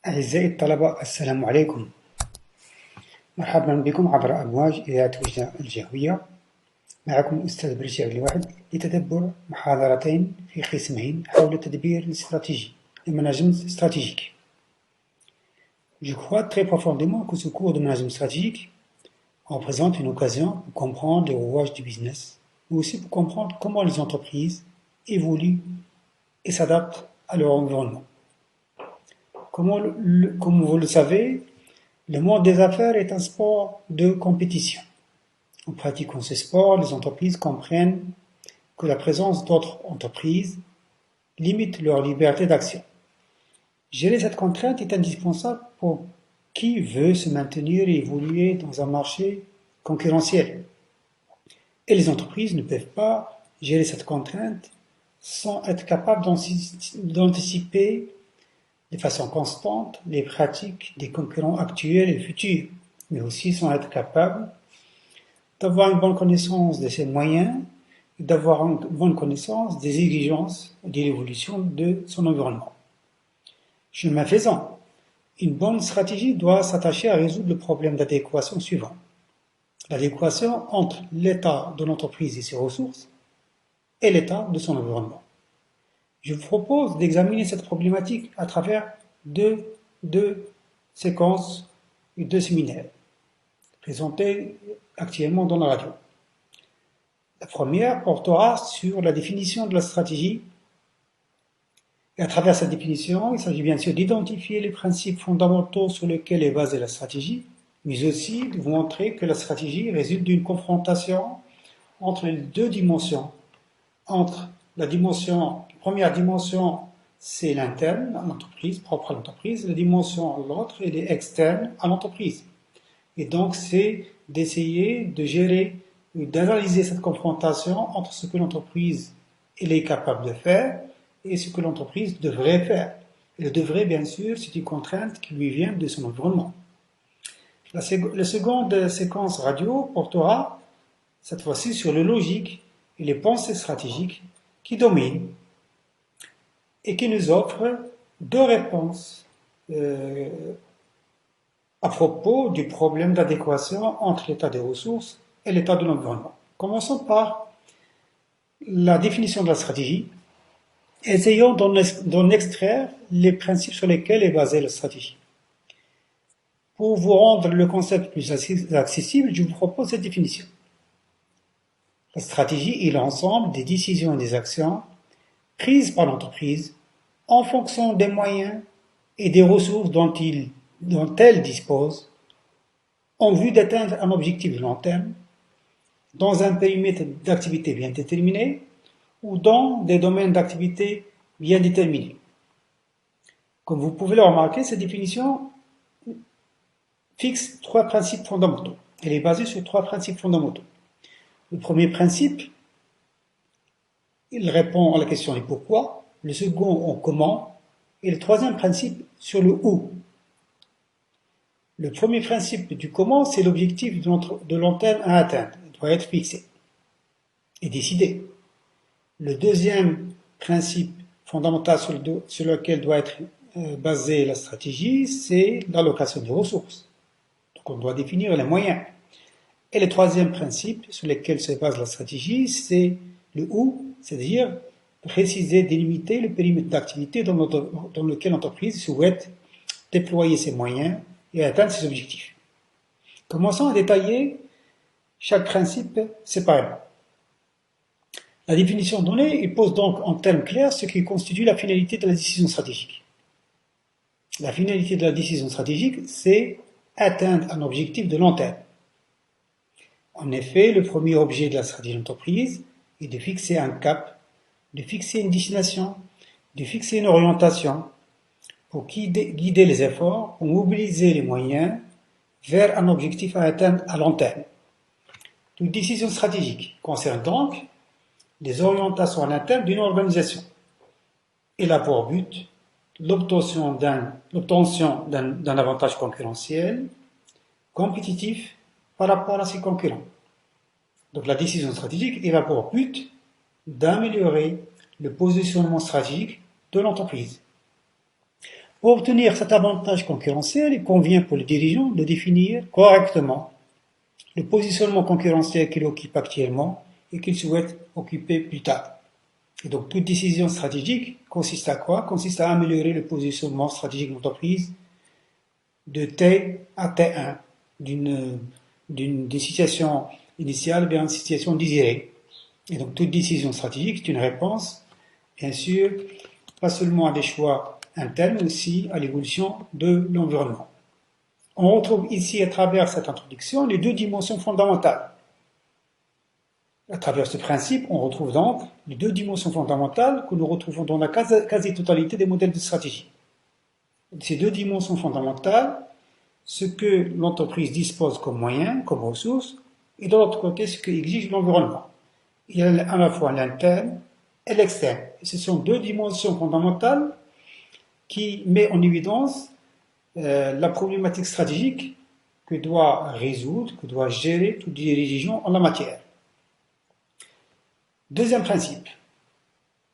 أعزائي الطلبة، السلام عليكم. مرحبا بكم عبر أمواج إذاعة وجدة الجهوية. معكم الأستاذ برجع الواحد لتدبر محاضرتين في قسمين حول التدبير الاستراتيجي المانagement stratégique. Je crois très profondément que ce cours de management stratégique représente une occasion pour comprendre les rouages du business, mais aussi pour comprendre comment les entreprises évoluent et s'adaptent à leur environnement. Comme vous le savez, le monde des affaires est un sport de compétition. En pratiquant ce sport, les entreprises comprennent que la présence d'autres entreprises limite leur liberté d'action. Gérer cette contrainte est indispensable pour qui veut se maintenir et évoluer dans un marché concurrentiel. Et les entreprises ne peuvent pas gérer cette contrainte sans être capables d'anticiper de façon constante les pratiques des concurrents actuels et futurs, mais aussi sans être capable d'avoir une bonne connaissance de ses moyens et d'avoir une bonne connaissance des exigences et de l'évolution de son environnement. Chemin faisant, une bonne stratégie doit s'attacher à résoudre le problème d'adéquation suivant. L'adéquation entre l'état de l'entreprise et ses ressources et l'état de son environnement. Je vous propose d'examiner cette problématique à travers deux séquences et deux séminaires présentés actuellement dans la radio. La première portera sur la définition de la stratégie. Et à travers cette définition, il s'agit bien sûr d'identifier les principes fondamentaux sur lesquels est basée la stratégie, mais aussi de vous montrer que la stratégie résulte d'une confrontation entre les deux dimensions. Entre la première dimension, c'est l'interne à l'entreprise, propre à l'entreprise. La dimension, l'autre, elle est externe à l'entreprise. Et donc, c'est d'essayer de gérer, d'analyser cette confrontation entre ce que l'entreprise est capable de faire et ce que l'entreprise devrait faire. Et le devrait, bien sûr, c'est une contrainte qui lui vient de son environnement. La seconde séquence radio portera, cette fois-ci, sur le logique et les pensées stratégiques qui dominent et qui nous offrent deux réponses à propos du problème d'adéquation entre l'état des ressources et l'état de l'environnement. Commençons par la définition de la stratégie. Essayons d'en extraire les principes sur lesquels est basée la stratégie. Pour vous rendre le concept plus accessible, je vous propose cette définition. La stratégie est l'ensemble des décisions et des actions prises par l'entreprise en fonction des moyens et des ressources dont elle dispose en vue d'atteindre un objectif de long terme dans un périmètre d'activité bien déterminé ou dans des domaines d'activité bien déterminés. Comme vous pouvez le remarquer, cette définition fixe trois principes fondamentaux. Elle est basée sur trois principes fondamentaux. Le premier principe, il répond à la question du pourquoi, le second au comment, et le troisième principe sur le où. Le premier principe du comment, c'est l'objectif de long terme à atteindre. Il doit être fixé et décidé. Le deuxième principe fondamental sur lequel doit être basée la stratégie, c'est l'allocation des ressources. Donc on doit définir les moyens. Et le troisième principe sur lequel se base la stratégie, c'est le où, c'est-à-dire préciser, délimiter le périmètre d'activité dans lequel l'entreprise souhaite déployer ses moyens et atteindre ses objectifs. Commençons à détailler chaque principe séparément. La définition donnée pose donc en termes clairs ce qui constitue la finalité de la décision stratégique. La finalité de la décision stratégique, c'est atteindre un objectif de long terme. En effet, le premier objet de la stratégie d'entreprise est de fixer un cap, de fixer une destination, de fixer une orientation pour guider les efforts, pour mobiliser les moyens vers un objectif à atteindre à long terme. Toute décision stratégique concerne donc les orientations à l'interne d'une organisation. Elle a pour but l'obtention d'un avantage concurrentiel, compétitif par rapport à ses concurrents. Donc la décision stratégique, elle a pour but d'améliorer le positionnement stratégique de l'entreprise. Pour obtenir cet avantage concurrentiel, il convient pour les dirigeants de définir correctement le positionnement concurrentiel qu'il occupe actuellement et qu'il souhaite occuper plus tard. Et donc, toute décision stratégique consiste à quoi? Consiste à améliorer le positionnement stratégique de l'entreprise de T à T1, d'une situation initiale vers une situation désirée. Et donc, toute décision stratégique est une réponse, bien sûr, pas seulement à des choix internes, mais aussi à l'évolution de l'environnement. On retrouve ici, à travers cette introduction, les deux dimensions fondamentales. À travers ce principe, on retrouve donc les deux dimensions fondamentales que nous retrouvons dans la quasi-totalité des modèles de stratégie. Ces deux dimensions fondamentales, ce que l'entreprise dispose comme moyens, comme ressources, et de l'autre côté, ce que exige l'environnement. Il y a à la fois l'interne et l'externe. Ce sont deux dimensions fondamentales qui mettent en évidence la problématique stratégique que doit résoudre, que doit gérer toute dirigeant en la matière. Deuxième principe.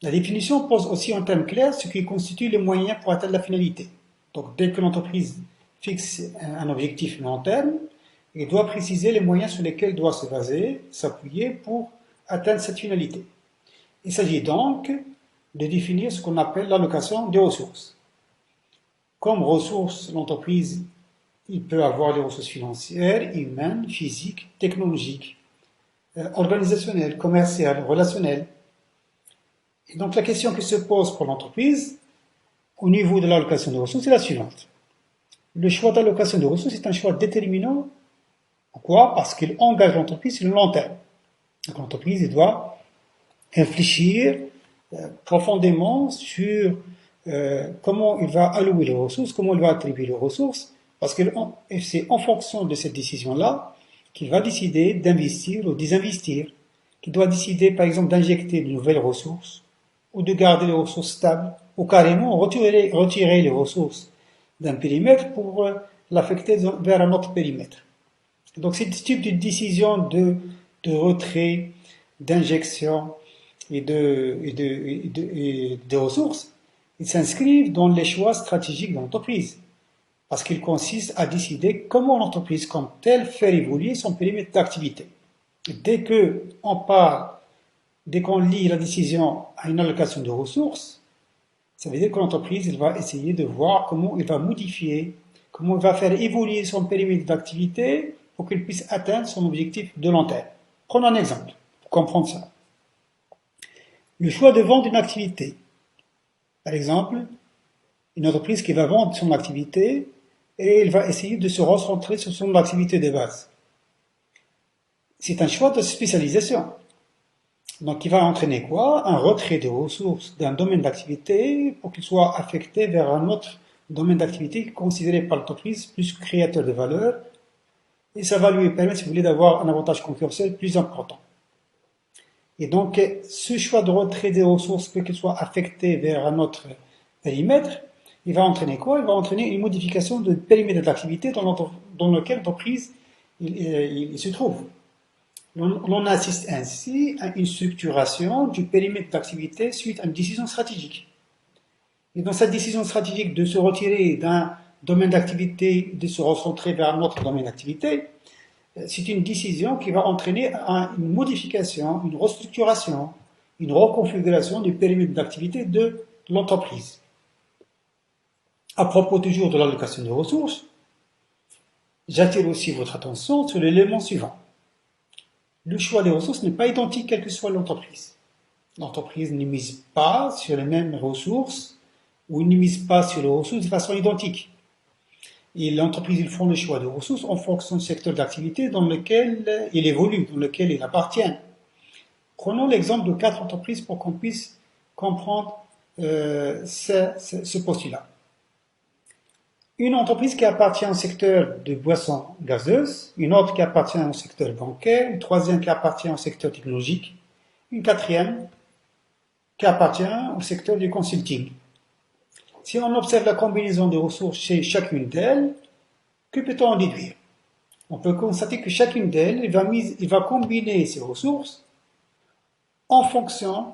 La définition pose aussi en termes clairs ce qui constitue les moyens pour atteindre la finalité. Donc, dès que l'entreprise fixe un objectif long terme, elle doit préciser les moyens sur lesquels elle doit se baser, s'appuyer pour atteindre cette finalité. Il s'agit donc de définir ce qu'on appelle l'allocation des ressources. Comme ressources, l'entreprise, il peut avoir des ressources financières, humaines, physiques, technologiques, organisationnelles, commerciales, relationnelles. Et donc la question qui se pose pour l'entreprise, au niveau de l'allocation des ressources, est la suivante. Le choix d'allocation des ressources est un choix déterminant. Pourquoi? Parce qu'il engage l'entreprise sur le long terme. Donc l'entreprise doit réfléchir profondément sur comment il va allouer les ressources, comment il va attribuer les ressources, parce que c'est en fonction de cette décision-là qu'il va décider d'investir ou désinvestir, qu'il doit décider par exemple d'injecter de nouvelles ressources, ou de garder les ressources stables, ou carrément retirer les ressources d'un périmètre pour l'affecter vers un autre périmètre. Donc ce type de décision de retrait, d'injection et de ressources, ils s'inscrivent dans les choix stratégiques de l'entreprise, parce qu'ils consistent à décider comment l'entreprise comme telle fait évoluer son périmètre d'activité. Dès qu'on lie la décision à une allocation de ressources, ça veut dire que l'entreprise va essayer de voir comment elle va modifier, comment elle va faire évoluer son périmètre d'activité pour qu'elle puisse atteindre son objectif de long terme. Prenons un exemple pour comprendre ça. Le choix de vendre une activité. Par exemple, une entreprise qui va vendre son activité et elle va essayer de se recentrer sur son activité de base. C'est un choix de spécialisation. Donc, il va entraîner quoi? Un retrait des ressources d'un domaine d'activité pour qu'il soit affecté vers un autre domaine d'activité considéré par l'entreprise plus créateur de valeur. Et ça va lui permettre, si vous voulez, d'avoir un avantage concurrentiel plus important. Et donc, ce choix de retrait des ressources, pour qu'il soit affecté vers un autre périmètre, il va entraîner quoi? Il va entraîner une modification de périmètre d'activité dans lequel l'entreprise il se trouve. On assiste ainsi à une structuration du périmètre d'activité suite à une décision stratégique. Et dans cette décision stratégique de se retirer d'un domaine d'activité, de se recentrer vers un autre domaine d'activité, c'est une décision qui va entraîner une modification, une restructuration, une reconfiguration du périmètre d'activité de l'entreprise. À propos toujours de l'allocation des ressources, j'attire aussi votre attention sur l'élément suivant. Le choix des ressources n'est pas identique quelle que soit l'entreprise. L'entreprise ne mise pas sur les mêmes ressources ou ne mise pas sur les ressources de façon identique. Et l'entreprise, ils font le choix des ressources en fonction du secteur d'activité dans lequel il évolue, dans lequel il appartient. Prenons l'exemple de 4 entreprises pour qu'on puisse comprendre ce postulat. Une entreprise qui appartient au secteur de boissons gazeuses, une autre qui appartient au secteur bancaire, une troisième qui appartient au secteur technologique, une quatrième qui appartient au secteur du consulting. Si on observe la combinaison des ressources chez chacune d'elles, que peut-on en déduire? On peut constater que chacune d'elles va combiner ses ressources en fonction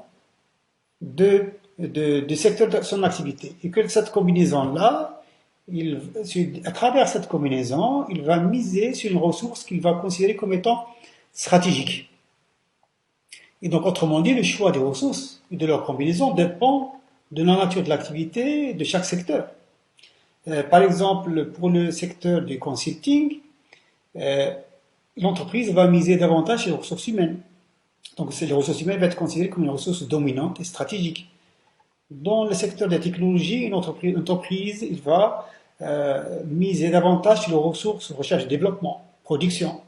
de du secteur de son activité. Et que cette combinaison-là, à travers cette combinaison, il va miser sur une ressource qu'il va considérer comme étant stratégique. Et donc, autrement dit, le choix des ressources et de leur combinaison dépend de la nature de l'activité de chaque secteur. Par exemple, pour le secteur du consulting, l'entreprise va miser davantage sur les ressources humaines. Donc, les ressources humaines vont être considérées comme une ressource dominante et stratégique. Dans le secteur des technologies, une entreprise il va miser davantage sur les ressources recherche et développement, production.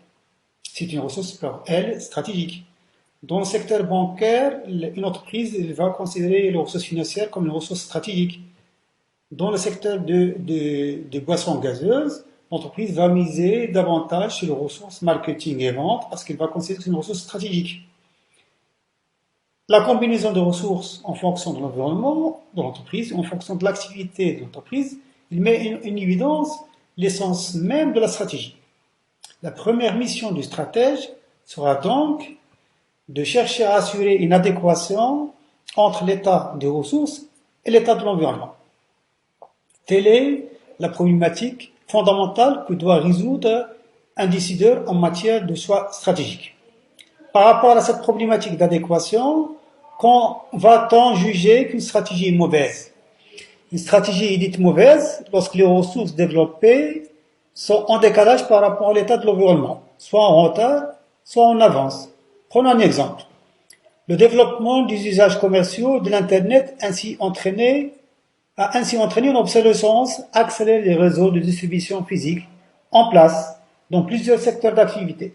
C'est une ressource pour elle stratégique. Dans le secteur bancaire, une entreprise elle va considérer les ressources financières comme une ressource stratégique. Dans le secteur de boissons gazeuses, l'entreprise va miser davantage sur les ressources marketing et vente parce qu'elle va considérer que c'est une ressource stratégique. La combinaison de ressources en fonction de l'environnement de l'entreprise, en fonction de l'activité de l'entreprise, il met en évidence l'essence même de la stratégie. La première mission du stratège sera donc de chercher à assurer une adéquation entre l'état des ressources et l'état de l'environnement. Telle est la problématique fondamentale que doit résoudre un décideur en matière de choix stratégique. Par rapport à cette problématique d'adéquation, quand va-t-on juger qu'une stratégie est mauvaise? Une stratégie est dite mauvaise lorsque les ressources développées sont en décalage par rapport à l'état de l'environnement, soit en retard, soit en avance. Prenons un exemple. Le développement des usages commerciaux de l'Internet a ainsi entraîné une obsolescence accélérée des réseaux de distribution physique en place dans plusieurs secteurs d'activité.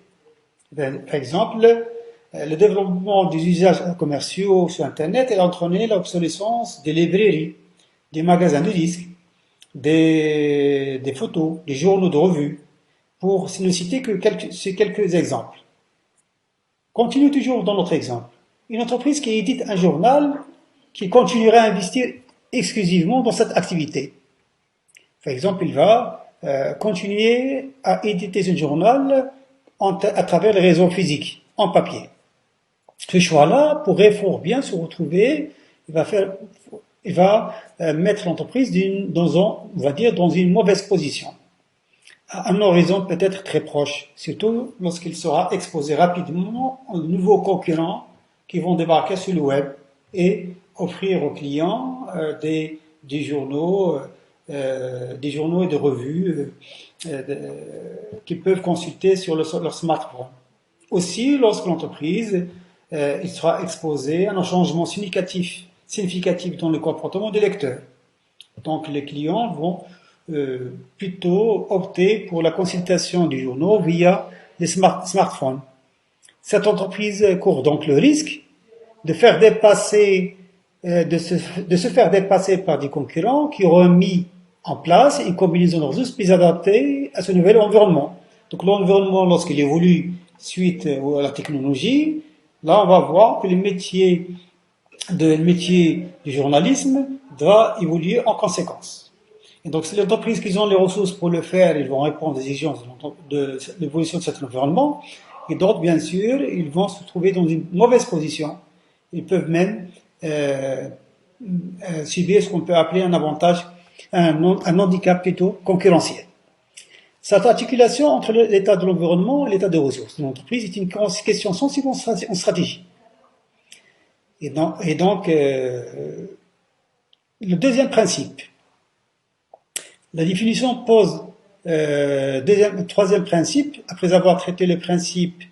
Par exemple, le développement des usages commerciaux sur Internet a entraîné l'obsolescence des librairies, des magasins de disques, des photos, des journaux de revues, pour ne citer que quelques exemples. Continue toujours dans notre exemple. Une entreprise qui édite un journal qui continuera à investir exclusivement dans cette activité. Par exemple, il va continuer à éditer un journal à travers les réseaux physiques, en papier. Ce choix-là pourrait fort bien se retrouver, il va mettre l'entreprise dans une mauvaise position, à un horizon peut-être très proche, surtout lorsqu'il sera exposé rapidement aux nouveaux concurrents qui vont débarquer sur le web et offrir aux clients des journaux et des revues qu'ils peuvent consulter sur leur smartphone. Aussi, lorsque l'entreprise il sera exposé à un changement significatif dans le comportement des lecteurs. Donc les clients vont plutôt opter pour la consultation du journal via les smartphones. Cette entreprise court donc le risque de se faire dépasser par des concurrents qui auront mis en place une combinaison de ressources plus adaptée à ce nouvel environnement. Donc l'environnement, lorsqu'il évolue suite à la technologie, là on va voir que le métier du journalisme doit évoluer en conséquence. Et donc, si les entreprises qui ont les ressources pour le faire, ils vont répondre aux exigences de l'évolution de cet environnement. Et d'autres, bien sûr, ils vont se trouver dans une mauvaise position. Ils peuvent même subir ce qu'on peut appeler un handicap plutôt concurrentiel. Cette articulation entre l'état de l'environnement et l'état des ressources de l'entreprise est une question sensible en stratégie. Et donc, le deuxième principe. La définition pose troisième principe, après avoir traité le principe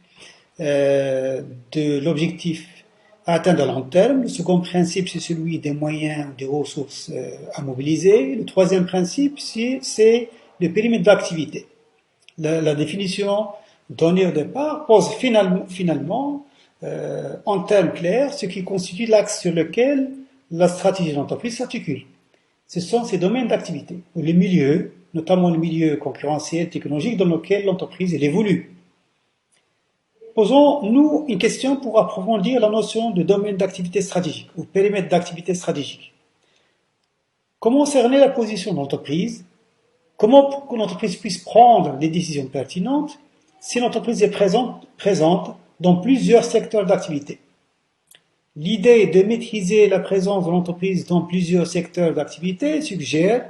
de l'objectif à atteindre à long terme. Le second principe, c'est celui des moyens, des ressources à mobiliser. Le troisième principe, c'est le périmètre d'activité. La définition donnée au départ pose finalement en termes clairs, ce qui constitue l'axe sur lequel la stratégie de l'entreprise s'articule. Ce sont ces domaines d'activité, ou les milieux, notamment le milieu concurrentiel, technologique, dans lequel l'entreprise évolue. Posons-nous une question pour approfondir la notion de domaine d'activité stratégique, ou périmètre d'activité stratégique. Comment cerner la position de l'entreprise? Comment pour que l'entreprise puisse prendre des décisions pertinentes si l'entreprise est présente dans plusieurs secteurs d'activité? L'idée de maîtriser la présence de l'entreprise dans plusieurs secteurs d'activité suggère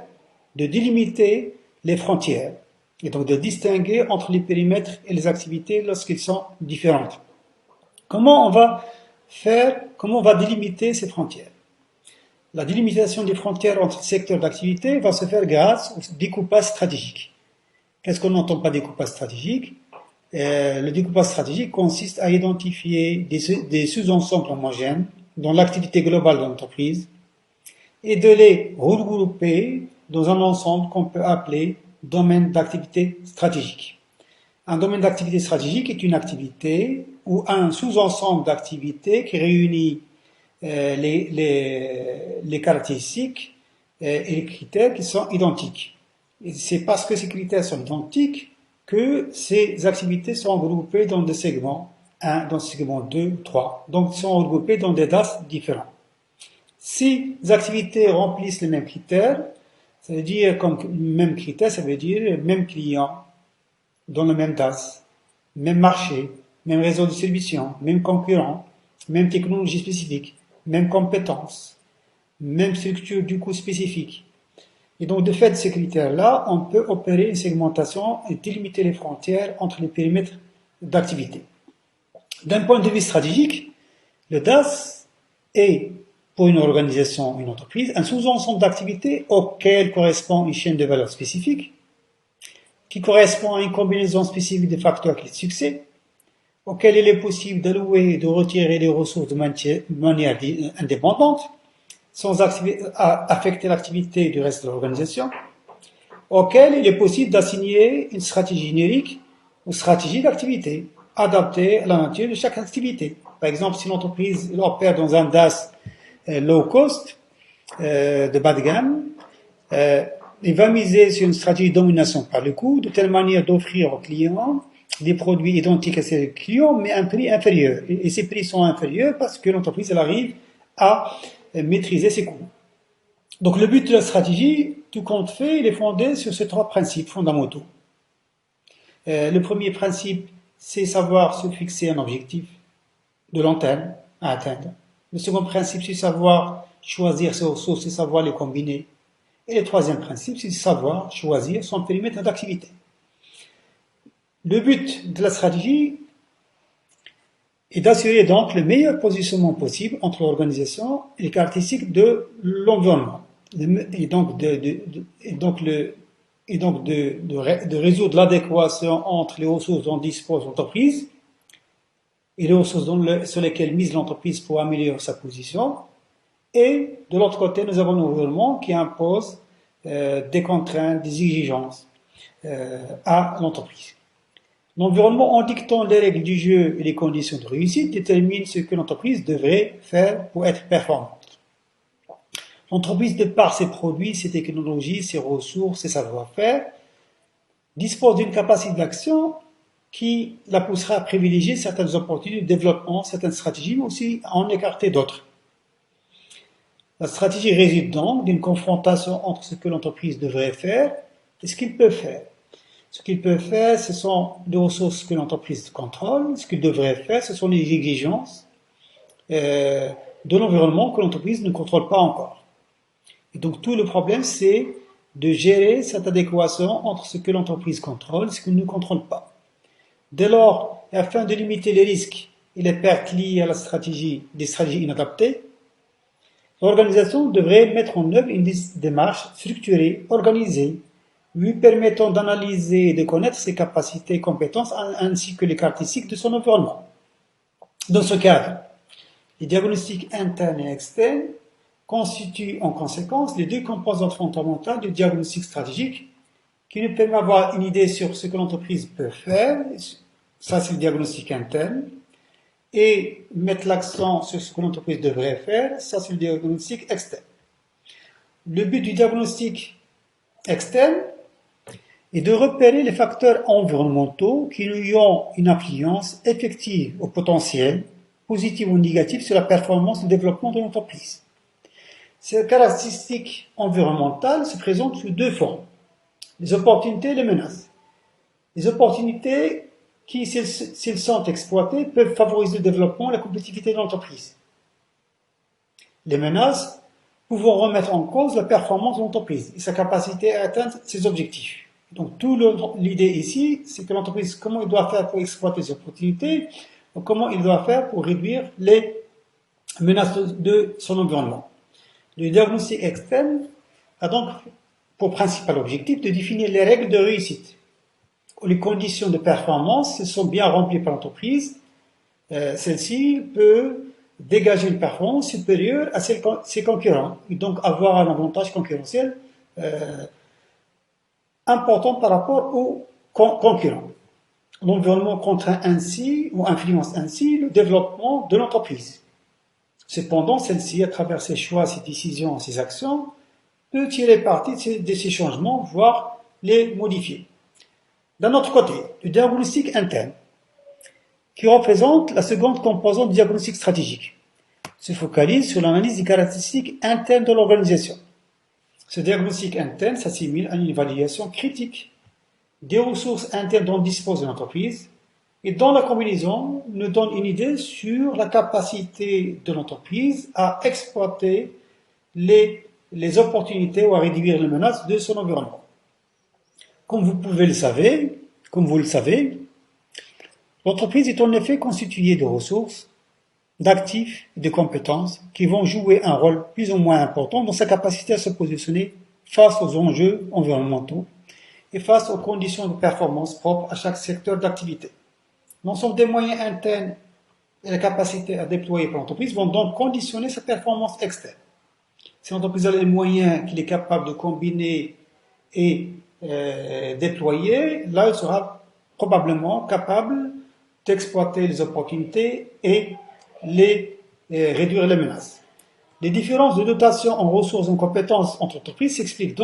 de délimiter les frontières et donc de distinguer entre les périmètres et les activités lorsqu'ils sont différentes. Comment on va délimiter ces frontières? La délimitation des frontières entre secteurs d'activité va se faire grâce au découpage stratégique. Qu'est-ce qu'on entend par découpage stratégique? Le découpage stratégique consiste à identifier des sous-ensembles homogènes dans l'activité globale de l'entreprise et de les regrouper dans un ensemble qu'on peut appeler domaine d'activité stratégique. Un domaine d'activité stratégique est une activité ou un sous-ensemble d'activités qui réunit les caractéristiques et les critères qui sont identiques. Et c'est parce que ces critères sont identiques que ces activités sont regroupées dans des segments 1, dans le segment 2, 3. Donc, sont regroupées dans des DAS différents. Si les activités remplissent les mêmes critères, ça veut dire comme même critère, ça veut dire même client dans le même DAS, même marché, même réseau de distribution, même concurrent, même technologie spécifique, même compétences, même structure du coût spécifique. Et donc, de fait de ces critères-là, on peut opérer une segmentation et délimiter les frontières entre les périmètres d'activité. D'un point de vue stratégique, le DAS est, pour une organisation, une entreprise, un sous-ensemble d'activités auquel correspond une chaîne de valeur spécifique, qui correspond à une combinaison spécifique de facteurs clés de succès, auquel il est possible d'allouer et de retirer les ressources de manière indépendante, sans affecter l'activité du reste de l'organisation, auquel il est possible d'assigner une stratégie générique ou stratégie d'activité, adaptée à la nature de chaque activité. Par exemple, si l'entreprise opère dans un DAS low cost, de bas de gamme, il va miser sur une stratégie de domination par le coût, de telle manière d'offrir aux clients des produits identiques à ses clients, mais à un prix inférieur. Et ces prix sont inférieurs parce que l'entreprise elle arrive à maîtriser ses coûts. Donc le but de la stratégie, tout compte fait, il est fondé sur ces trois principes fondamentaux. Le premier principe, c'est savoir se fixer un objectif de long terme à atteindre. Le second principe, c'est savoir choisir ses ressources et savoir les combiner. Et le troisième principe, c'est savoir choisir son périmètre d'activité. Le but de la stratégie est d'assurer donc le meilleur positionnement possible entre l'organisation et les caractéristiques de l'environnement. Et donc de résoudre l'adéquation entre les ressources dont dispose l'entreprise et les ressources sur lesquelles mise l'entreprise pour améliorer sa position. Et de l'autre côté, nous avons l'environnement qui impose des contraintes, des exigences à l'entreprise. L'environnement, en dictant les règles du jeu et les conditions de réussite, détermine ce que l'entreprise devrait faire pour être performante. L'entreprise, de par ses produits, ses technologies, ses ressources, ses savoir-faire, dispose d'une capacité d'action qui la poussera à privilégier certaines opportunités de développement, certaines stratégies, mais aussi à en écarter d'autres. La stratégie réside donc d'une confrontation entre ce que l'entreprise devrait faire et ce qu'il peut faire. Ce qu'il peut faire, ce sont les ressources que l'entreprise contrôle. Ce qu'il devrait faire, ce sont les exigences de l'environnement que l'entreprise ne contrôle pas encore. Et donc tout le problème, c'est de gérer cette adéquation entre ce que l'entreprise contrôle et ce qu'elle ne contrôle pas. Dès lors, afin de limiter les risques et les pertes liées à des stratégies inadaptées, l'organisation devrait mettre en œuvre une démarche structurée, organisée, lui permettant d'analyser et de connaître ses capacités et compétences ainsi que les caractéristiques de son environnement. Dans ce cadre, les diagnostics internes et externes constituent en conséquence les deux composantes fondamentales du diagnostic stratégique qui nous permet d'avoir une idée sur ce que l'entreprise peut faire, ça c'est le diagnostic interne, et mettre l'accent sur ce que l'entreprise devrait faire, ça c'est le diagnostic externe. Le but du diagnostic externe est de repérer les facteurs environnementaux qui lui ont une influence effective au potentiel, positif ou négatif, sur la performance et le développement de l'entreprise. Ces caractéristiques environnementales se présentent sous deux formes, les opportunités et les menaces. Les opportunités qui, s'ils sont exploités, peuvent favoriser le développement et la compétitivité de l'entreprise. les menaces pouvant remettre en cause la performance de l'entreprise et sa capacité à atteindre ses objectifs. Donc, l'idée ici, c'est que l'entreprise, comment il doit faire pour exploiter ses opportunités, ou comment il doit faire pour réduire les menaces de son environnement. Le diagnostic externe a donc pour principal objectif de définir les règles de réussite, où les conditions de performance sont bien remplies par l'entreprise. Celle-ci peut dégager une performance supérieure à celle de ses concurrents, et donc avoir un avantage concurrentiel important par rapport aux concurrents. L'environnement contraint ainsi ou influence ainsi le développement de l'entreprise. Cependant, celle-ci, à travers ses choix, ses décisions, ses actions, peut tirer parti de ces changements, voire les modifier. D'un autre côté, le diagnostic interne, qui représente la seconde composante du diagnostic stratégique, se focalise sur l'analyse des caractéristiques internes de l'organisation. Ce diagnostic interne s'assimile à une évaluation critique des ressources internes dont dispose l'entreprise et dont la combinaison nous donne une idée sur la capacité de l'entreprise à exploiter les opportunités ou à réduire les menaces de son environnement. Comme vous le savez, l'entreprise est en effet constituée de ressources, d'actifs et de compétences qui vont jouer un rôle plus ou moins important dans sa capacité à se positionner face aux enjeux environnementaux et face aux conditions de performance propres à chaque secteur d'activité. L'ensemble des moyens internes et la capacité à déployer par l'entreprise vont donc conditionner sa performance externe. Si l'entreprise a les moyens qu'il est capable de combiner et déployer, là, elle sera probablement capable d'exploiter les opportunités et réduire les menaces. Les différences de dotation en ressources et en compétences entre entreprises expliquent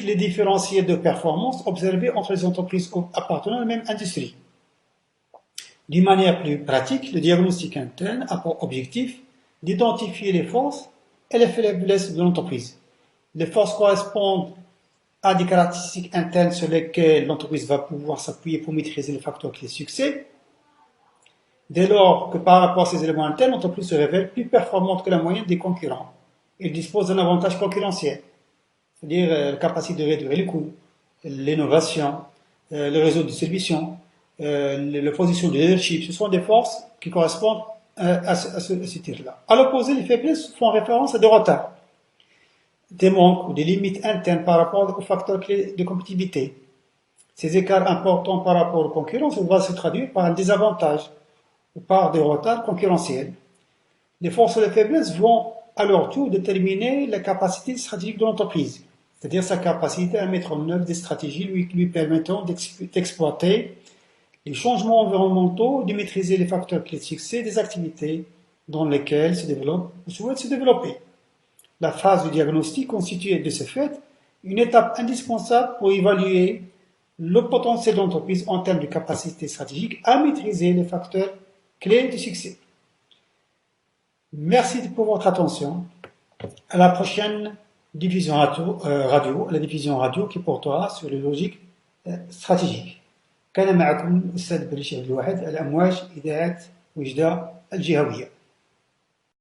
les différentiels de performance observés entre les entreprises appartenant à la même industrie. D'une manière plus pratique, le diagnostic interne a pour objectif d'identifier les forces et les faiblesses de l'entreprise. Les forces correspondent à des caractéristiques internes sur lesquelles l'entreprise va pouvoir s'appuyer pour maîtriser les facteurs clés de succès. Dès lors que par rapport à ces éléments internes, l'entreprise se révèle plus performante que la moyenne des concurrents. Elle dispose d'un avantage concurrentiel, c'est-à-dire la capacité de réduire les coûts, l'innovation, le réseau de distribution, la position de leadership. Ce sont des forces qui correspondent à ce tir-là. À l'opposé, les faiblesses font référence à des retards, des manques ou des limites internes par rapport aux facteurs clés de compétitivité. Ces écarts importants par rapport aux concurrents vont se traduire par un désavantage ou par des retards concurrentiels. Les forces et les faiblesses vont à leur tour déterminer la capacité stratégique de l'entreprise, c'est-à-dire sa capacité à mettre en œuvre des stratégies lui permettant d'exploiter les changements environnementaux, de maîtriser les facteurs clés de succès des activités dans lesquelles se développe ou souhaite se développer. La phase de diagnostic constitue de ce fait une étape indispensable pour évaluer le potentiel de l'entreprise en termes de capacité stratégique à maîtriser les facteurs clés de succès. Merci pour votre attention. À la prochaine diffusion radio, la diffusion radio qui portera sur les logiques stratégiques. كان معكم الأستاذ بليش عبد الواحد الأمواج إذاعة وجدة الجهوية.